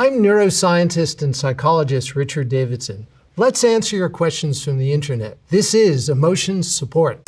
I'm neuroscientist and psychologist Richard Davidson. Let's answer your questions from the internet. This is Emotions Support.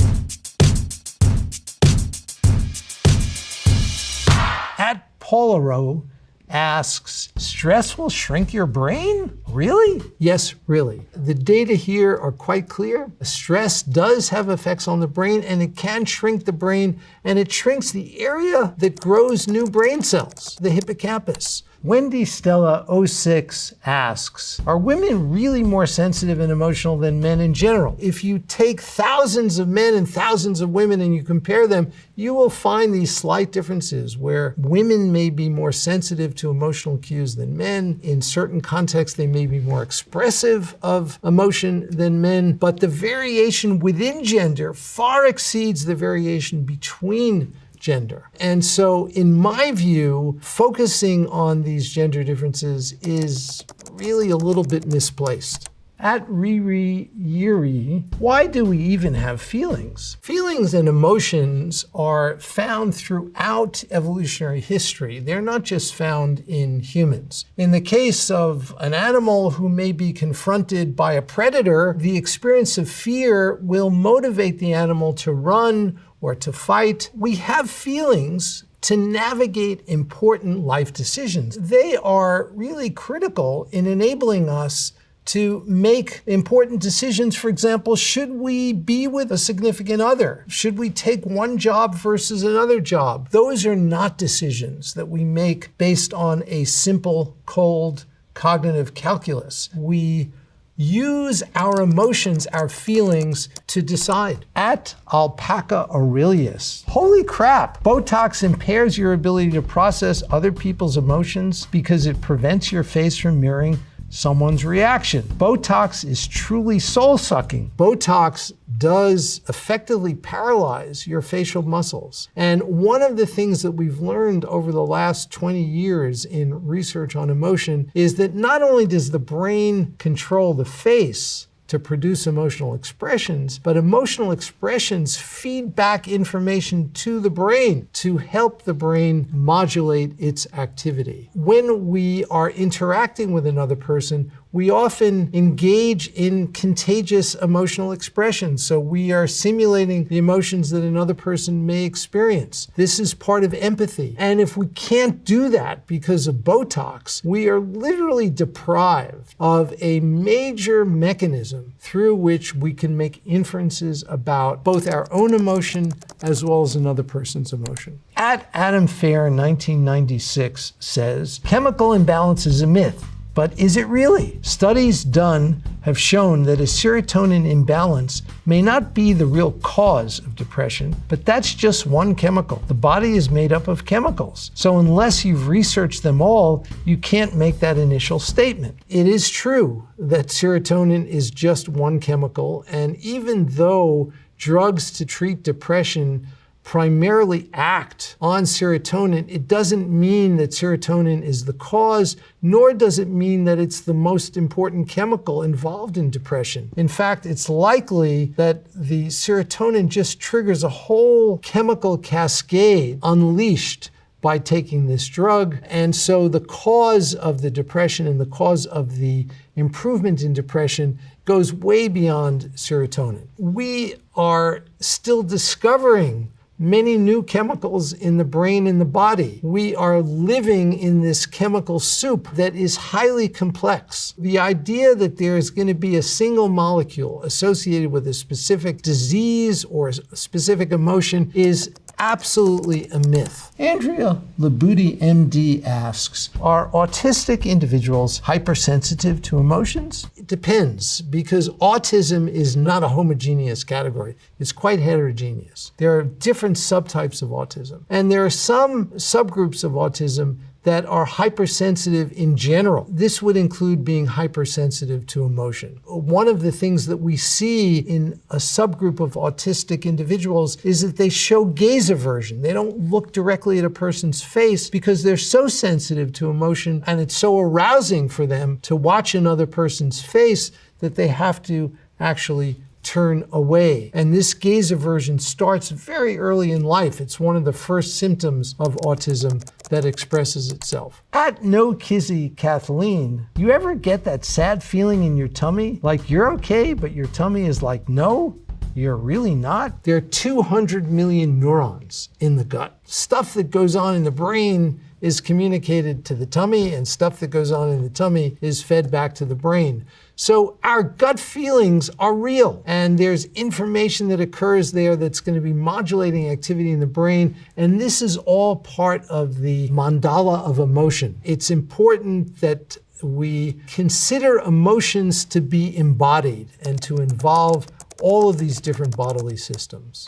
At Polaro asks, stress will shrink your brain? Really? Yes, really. The data here are quite clear. Stress does have effects on the brain, and it can shrink the brain, and it shrinks the area that grows new brain cells, the hippocampus. Wendy Stella 06 asks, are women really more sensitive and emotional than men in general? If you take thousands of men and thousands of women and you compare them, you will find these slight differences where women may be more sensitive to emotional cues than men. In certain contexts, they may be more expressive of emotion than men, but the variation within gender far exceeds the variation between gender. And so, in my view, focusing on these gender differences is really a little bit misplaced. At Riri Yiri, why do we even have feelings? Feelings and emotions are found throughout evolutionary history. They're not just found in humans. In the case of an animal who may be confronted by a predator, the experience of fear will motivate the animal to run or to fight. We have feelings to navigate important life decisions. They are really critical in enabling us to make important decisions. For example, should we be with a significant other? Should we take one job versus another job? Those are not decisions that we make based on a simple, cold, cognitive calculus. We use our emotions, our feelings, to decide. At Alpaca Aurelius, holy crap, Botox impairs your ability to process other people's emotions because it prevents your face from mirroring someone's reaction. Botox is truly soul-sucking. Botox does effectively paralyze your facial muscles. And one of the things that we've learned over the last 20 years in research on emotion is that not only does the brain control the face to produce emotional expressions, but emotional expressions feed back information to the brain to help the brain modulate its activity. When we are interacting with another person, we often engage in contagious emotional expressions. So we are simulating the emotions that another person may experience. This is part of empathy. And if we can't do that because of Botox, we are literally deprived of a major mechanism through which we can make inferences about both our own emotion as well as another person's emotion. At Adam Fair 1996 says, chemical imbalance is a myth. But is it really? Studies done have shown that a serotonin imbalance may not be the real cause of depression, but that's just one chemical. The body is made up of chemicals. So unless you've researched them all, you can't make that initial statement. It is true that serotonin is just one chemical, and even though drugs to treat depression primarily act on serotonin, it doesn't mean that serotonin is the cause, nor does it mean that it's the most important chemical involved in depression. In fact, it's likely that the serotonin just triggers a whole chemical cascade unleashed by taking this drug. And so the cause of the depression and the cause of the improvement in depression goes way beyond serotonin. We are still discovering many new chemicals in the brain and the body. We are living in this chemical soup that is highly complex. The idea that there is going to be a single molecule associated with a specific disease or a specific emotion is absolutely a myth. Andrea Labudi, MD, asks, are autistic individuals hypersensitive to emotions? It depends, because autism is not a homogeneous category. It's quite heterogeneous. There are different subtypes of autism, and there are some subgroups of autism that are hypersensitive in general. This would include being hypersensitive to emotion. One of the things that we see in a subgroup of autistic individuals is that they show gaze aversion. They don't look directly at a person's face because they're so sensitive to emotion, and it's so arousing for them to watch another person's face that they have to actually turn away. And this gaze aversion starts very early in life. It's one of the first symptoms of autism that expresses itself. At No Kizzy Kathleen, you ever get that sad feeling in your tummy? Like you're okay, but your tummy is like, no, you're really not? There are 200 million neurons in the gut. Stuff that goes on in the brain is communicated to the tummy, and stuff that goes on in the tummy is fed back to the brain. So our gut feelings are real, and there's information that occurs there that's going to be modulating activity in the brain, and this is all part of the mandala of emotion. It's important that we consider emotions to be embodied and to involve all of these different bodily systems.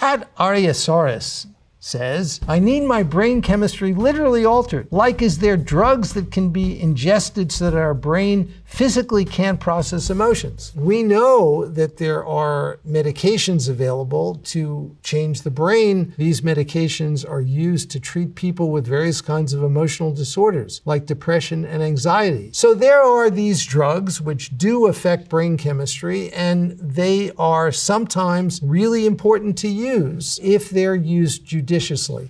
At Aryasaurus says, I need my brain chemistry literally altered. Like, is there drugs that can be ingested so that our brain physically can't process emotions? We know that there are medications available to change the brain. These medications are used to treat people with various kinds of emotional disorders, like depression and anxiety. So there are these drugs which do affect brain chemistry, and they are sometimes really important to use if they're used judiciously.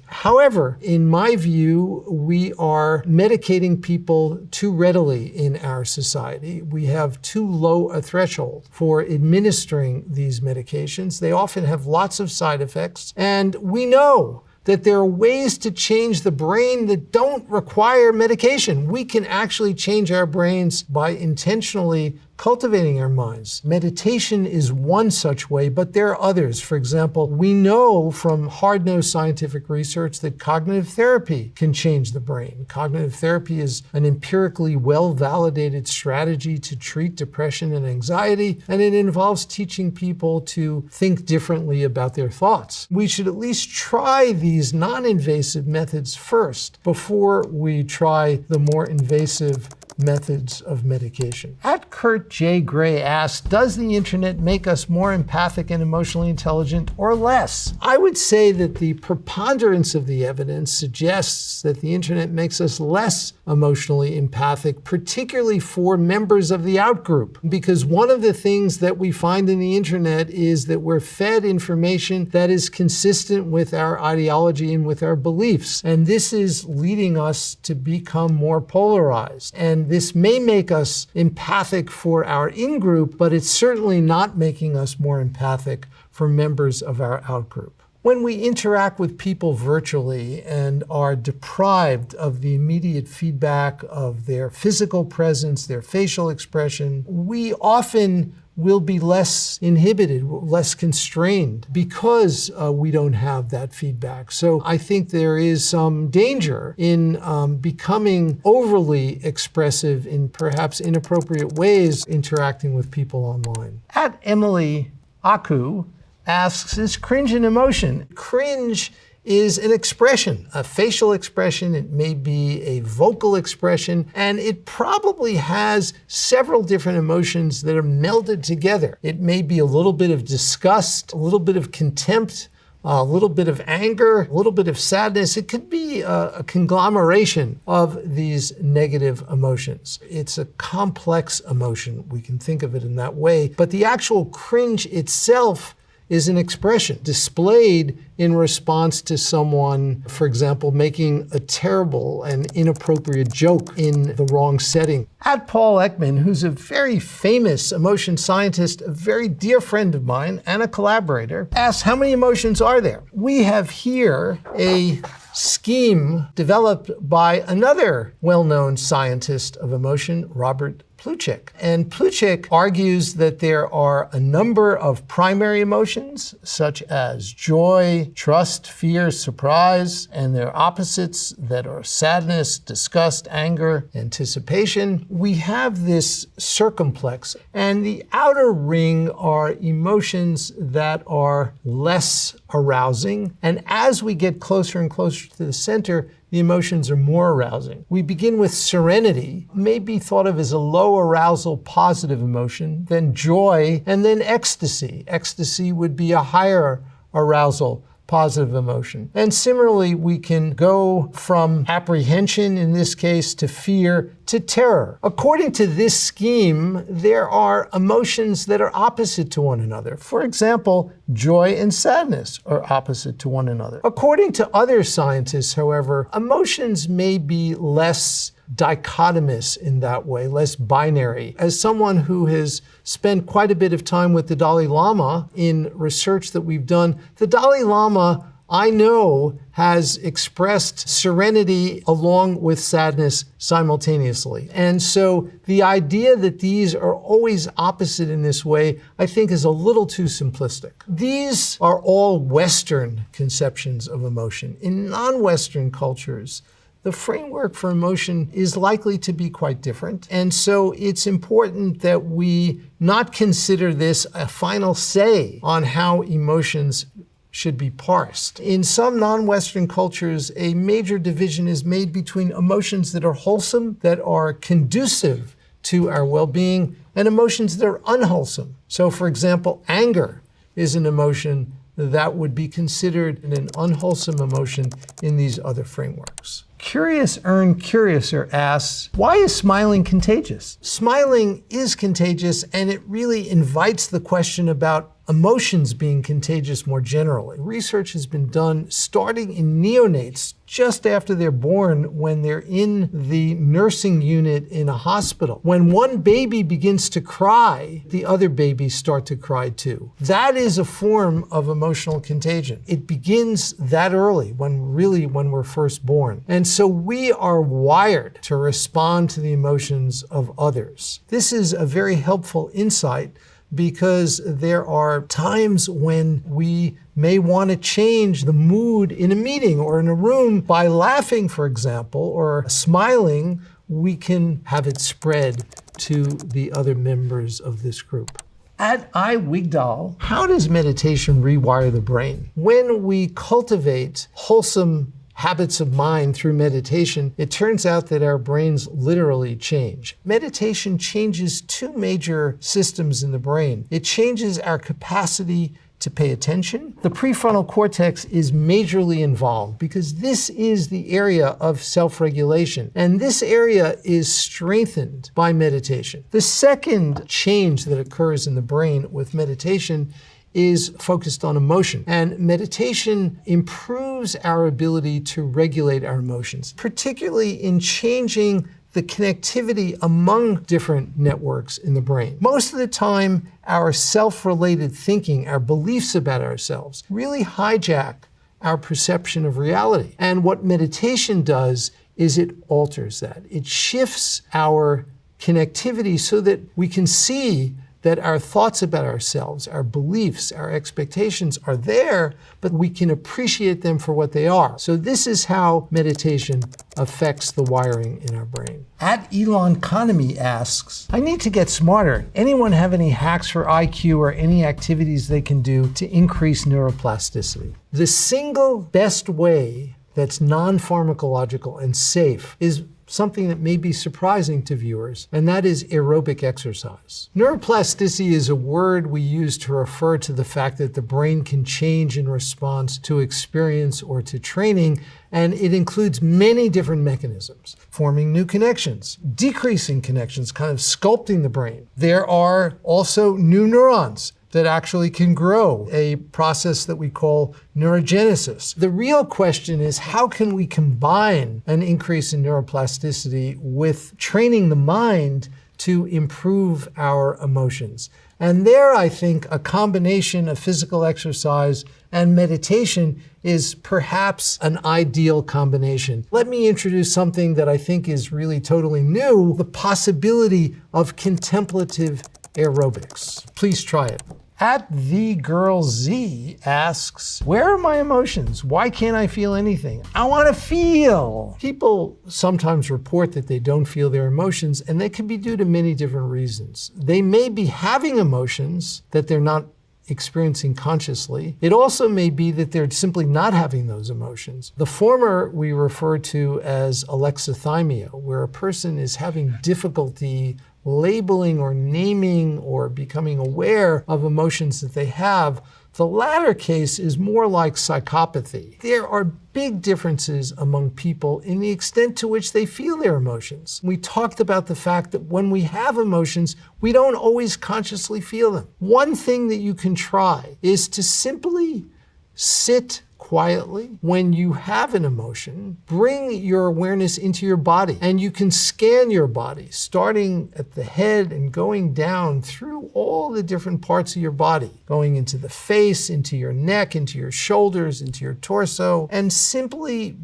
However, in my view, we are medicating people too readily in our society. We have too low a threshold for administering these medications. They often have lots of side effects, and we know that there are ways to change the brain that don't require medication. We can actually change our brains by intentionally cultivating our minds. Meditation is one such way, but there are others. For example, we know from hard-nosed scientific research that cognitive therapy can change the brain. Cognitive therapy is an empirically well-validated strategy to treat depression and anxiety, and it involves teaching people to think differently about their thoughts. We should at least try these non-invasive methods first before we try the more invasive methods of medication. At Kurt J. Gray asks, does the internet make us more empathic and emotionally intelligent or less? I would say that the preponderance of the evidence suggests that the internet makes us less emotionally empathic, particularly for members of the outgroup. Because one of the things that we find in the internet is that we're fed information that is consistent with our ideology and with our beliefs. And this is leading us to become more polarized. And this may make us empathic for our in-group, but it's certainly not making us more empathic for members of our out-group. When we interact with people virtually and are deprived of the immediate feedback of their physical presence, their facial expression, we often will be less inhibited, less constrained because we don't have that feedback. So I think there is some danger in becoming overly expressive in perhaps inappropriate ways interacting with people online. At Emily Aku asks, is cringe an emotion? Cringe is an expression, a facial expression. It may be a vocal expression, and it probably has several different emotions that are melded together. It may be a little bit of disgust, a little bit of contempt, a little bit of anger, a little bit of sadness. It could be a conglomeration of these negative emotions. It's a complex emotion. We can think of it in that way. But the actual cringe itself is an expression displayed in response to someone, for example, making a terrible and inappropriate joke in the wrong setting. At Paul Ekman, who's a very famous emotion scientist, a very dear friend of mine and a collaborator, asks, how many emotions are there? We have here a scheme developed by another well-known scientist of emotion, Robert Plutchik. And Plutchik argues that there are a number of primary emotions, such as joy, trust, fear, surprise, and their opposites that are sadness, disgust, anger, anticipation. We have this circumplex, and the outer ring are emotions that are less arousing. And as we get closer and closer to the center, the emotions are more arousing. We begin with serenity, may be thought of as a low arousal positive emotion, then joy, and then ecstasy. Ecstasy would be a higher arousal positive emotion. And similarly, we can go from apprehension, in this case, to fear, to terror. According to this scheme, there are emotions that are opposite to one another. For example, joy and sadness are opposite to one another. According to other scientists, however, emotions may be less dichotomous in that way, less binary. As someone who has spent quite a bit of time with the Dalai Lama in research that we've done, the Dalai Lama, I know, has expressed serenity along with sadness simultaneously. And so the idea that these are always opposite in this way, I think, is a little too simplistic. These are all Western conceptions of emotion. In non-Western cultures, the framework for emotion is likely to be quite different. And so it's important that we not consider this a final say on how emotions should be parsed. In some non-Western cultures, a major division is made between emotions that are wholesome, that are conducive to our well-being, and emotions that are unwholesome. So, for example, anger is an emotion that would be considered an unwholesome emotion in these other frameworks. Curious Earn Curiouser asks, why is smiling contagious? Smiling is contagious, and it really invites the question about emotions being contagious more generally. Research has been done starting in neonates just after they're born, when they're in the nursing unit in a hospital. When one baby begins to cry, the other babies start to cry too. That is a form of emotional contagion. It begins that early, when we're first born. And so we are wired to respond to the emotions of others. This is a very helpful insight, because there are times when we may want to change the mood in a meeting or in a room. By laughing, for example, or smiling, we can have it spread to the other members of this group. At iWigdal, how does meditation rewire the brain? When we cultivate wholesome habits of mind through meditation, it turns out that our brains literally change. Meditation changes two major systems in the brain. It changes our capacity to pay attention. The prefrontal cortex is majorly involved because this is the area of self-regulation, and this area is strengthened by meditation. The second change that occurs in the brain with meditation is focused on emotion. And meditation improves our ability to regulate our emotions, particularly in changing the connectivity among different networks in the brain. Most of the time, our self-related thinking, our beliefs about ourselves, really hijack our perception of reality. And what meditation does is it alters that. It shifts our connectivity so that we can see that our thoughts about ourselves, our beliefs, our expectations are there, but we can appreciate them for what they are. So this is how meditation affects the wiring in our brain. At Elon Economy asks, I need to get smarter. Anyone have any hacks for IQ or any activities they can do to increase neuroplasticity? The single best way that's non-pharmacological and safe is something that may be surprising to viewers, and that is aerobic exercise. Neuroplasticity is a word we use to refer to the fact that the brain can change in response to experience or to training, and it includes many different mechanisms: forming new connections, decreasing connections, kind of sculpting the brain. There are also new neurons that actually can grow, a process that we call neurogenesis. The real question is, how can we combine an increase in neuroplasticity with training the mind to improve our emotions? And there, I think, a combination of physical exercise and meditation is perhaps an ideal combination. Let me introduce something that I think is really totally new: the possibility of contemplative aerobics. Please try it. At The Girl Z asks, where are my emotions? Why can't I feel anything? I want to feel. People sometimes report that they don't feel their emotions, and that can be due to many different reasons. They may be having emotions that they're not experiencing consciously. It also may be that they're simply not having those emotions. The former we refer to as alexithymia, where a person is having difficulty labeling or naming or becoming aware of emotions that they have. The latter case is more like psychopathy. There are big differences among people in the extent to which they feel their emotions. We talked about the fact that when we have emotions, we don't always consciously feel them. One thing that you can try is to simply sit quietly. When you have an emotion, bring your awareness into your body, and you can scan your body, starting at the head and going down through all the different parts of your body, going into the face, into your neck, into your shoulders, into your torso, and simply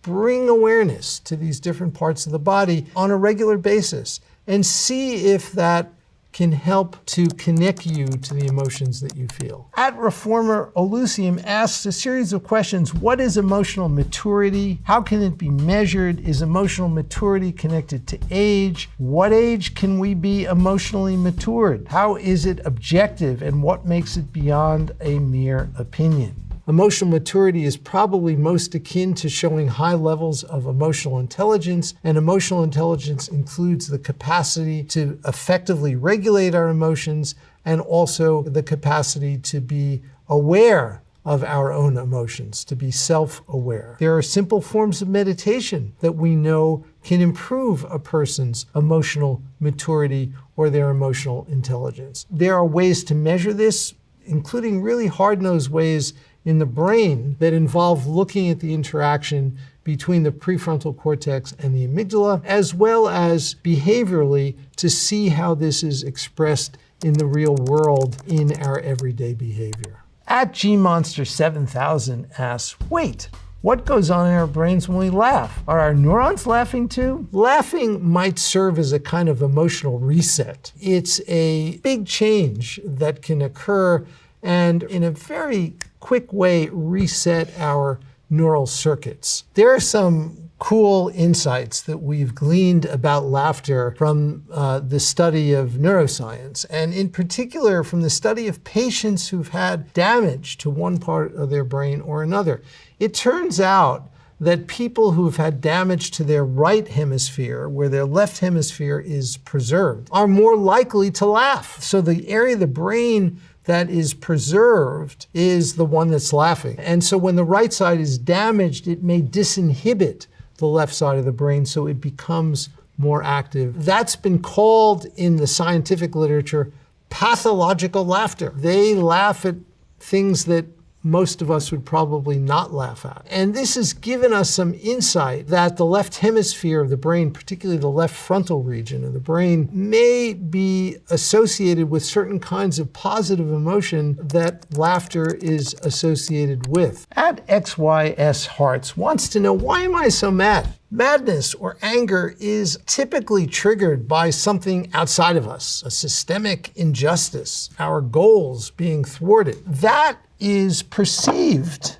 bring awareness to these different parts of the body on a regular basis, and see if that can help to connect you to the emotions that you feel. At Reformer, Olusium asks a series of questions. What is emotional maturity? How can it be measured? Is emotional maturity connected to age? What age can we be emotionally matured? How is it objective, and what makes it beyond a mere opinion? Emotional maturity is probably most akin to showing high levels of emotional intelligence, and emotional intelligence includes the capacity to effectively regulate our emotions and also the capacity to be aware of our own emotions, to be self-aware. There are simple forms of meditation that we know can improve a person's emotional maturity or their emotional intelligence. There are ways to measure this, including really hard-nosed ways in the brain that involve looking at the interaction between the prefrontal cortex and the amygdala, as well as behaviorally to see how this is expressed in the real world in our everyday behavior. At GMonster7000 asks, wait, what goes on in our brains when we laugh? Are our neurons laughing too? Laughing might serve as a kind of emotional reset. It's a big change that can occur and in a very quick way reset our neural circuits. There are some cool insights that we've gleaned about laughter from the study of neuroscience, and in particular from the study of patients who've had damage to one part of their brain or another. It turns out that people who've had damage to their right hemisphere, where their left hemisphere is preserved, are more likely to laugh. So the area of the brain that is preserved is the one that's laughing. And so when the right side is damaged, it may disinhibit the left side of the brain, so it becomes more active. That's been called in the scientific literature pathological laughter. They laugh at things that most of us would probably not laugh at. And this has given us some insight that the left hemisphere of the brain, particularly the left frontal region of the brain, may be associated with certain kinds of positive emotion that laughter is associated with. At XYS Hearts wants to know, why am I so mad? Madness or anger is typically triggered by something outside of us, a systemic injustice, our goals being thwarted. That is perceived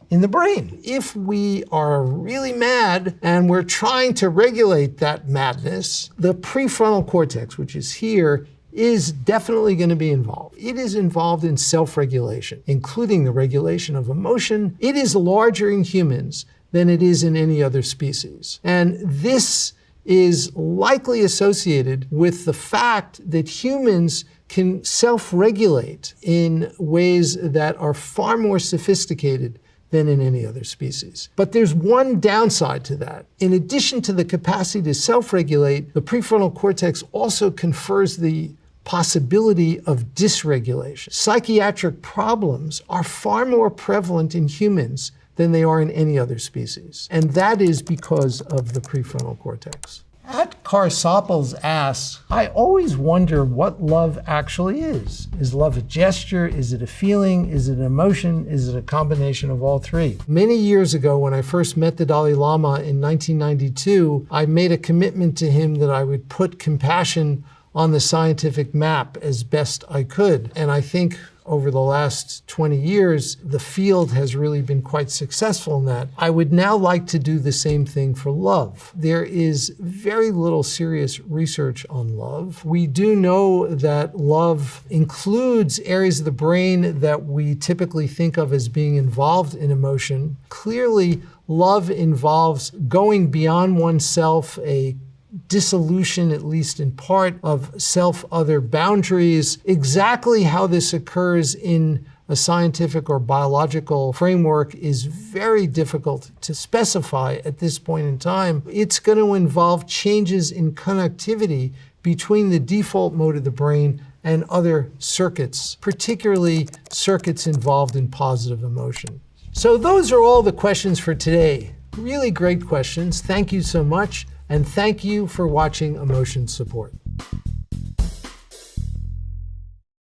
in the brain. If we are really mad and we're trying to regulate that madness, the prefrontal cortex, which is here, is definitely going to be involved. It is involved in self-regulation, including the regulation of emotion. It is larger in humans than it is in any other species. And this is likely associated with the fact that humans can self-regulate in ways that are far more sophisticated than in any other species. But there's one downside to that. In addition to the capacity to self-regulate, the prefrontal cortex also confers the possibility of dysregulation. Psychiatric problems are far more prevalent in humans than they are in any other species. And that is because of the prefrontal cortex. At Carsoples asks, I always wonder what love actually is. Is love a gesture? Is it a feeling? Is it an emotion? Is it a combination of all three? Many years ago, when I first met the Dalai Lama in 1992, I made a commitment to him that I would put compassion on the scientific map as best I could. And I think over the last 20 years, the field has really been quite successful in that. I would now like to do the same thing for love. There is very little serious research on love. We do know that love includes areas of the brain that we typically think of as being involved in emotion. Clearly, love involves going beyond oneself, a dissolution, at least in part, of self-other boundaries. Exactly how this occurs in a scientific or biological framework is very difficult to specify at this point in time. It's going to involve changes in connectivity between the default mode of the brain and other circuits, particularly circuits involved in positive emotion. So those are all the questions for today. Really great questions. Thank you so much, and thank you for watching Emotion Support.